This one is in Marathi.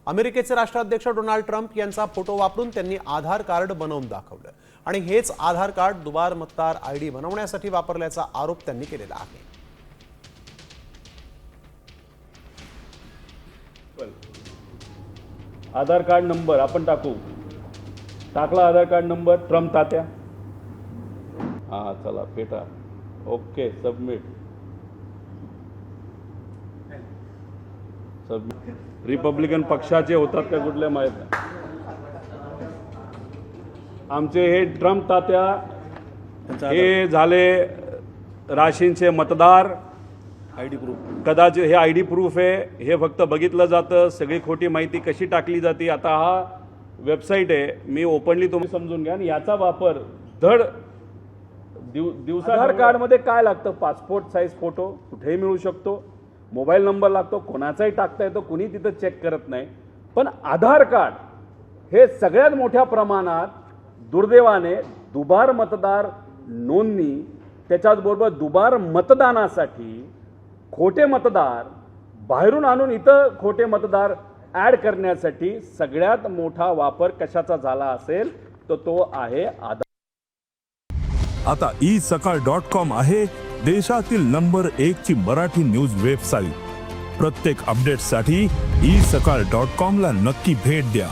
अमेरिकेचे राष्ट्राध्यक्ष डोनाल्ड ट्रम्प यांचा फोटो वापरून त्यांनी आधार कार्ड बनवून दाखवलं आणि हेच आधार कार्ड दुबार मतदार आयडी बनवण्यासाठी वापरल्याचा आरोप त्यांनी केलेला आहे। आधार कार्ड नंबर आपण टाकला आधार कार्ड नंबर ट्रम्प तात्या। हां चला पेटा ओके सबमिट रिपब्लिकन पक्षाचे होतात का कुठल्या माहित नाही। आमचे हे ट्रम्प तात्या हे झाले राशींचे मतदार आयडी प्रूफ। कदाचित हे आयडी प्रूफ आहे, हे फक्त बघितलं जातं, सगळी खोटी माहिती कशी टाकली जाते। आता हा वेबसाईट आहे, मी ओपनली तुम्ही समजून घ्या। आणि याचा वापर धड दिवसा आधार कार्डमध्ये काय लागतं, पासपोर्ट साईज फोटो कुठेही मिळू शकतो, मोबाईल नंबर लागतो, कोणाचाही टाकता येतो, कुणी तिथं चेक करत नाही। पण आधार कार्ड हे सगळ्यात मोठ्या प्रमाणात दुर्दैवाने दुबार मतदार नोंदणी त्याच्याचबरोबर दुबार मतदानासाठी खोटे मतदार बाहेरून आणून इथं खोटे मतदार ॲड करण्यासाठी सगळ्यात मोठा वापर कशाचा झाला असेल तर तो आहे आधार। आता isakal.com आहे देशातील नंबर 1 ची मराठी न्यूज वेबसाईट। प्रत्येक अपडेटसाठी isakal.com ला नक्की भेट द्या।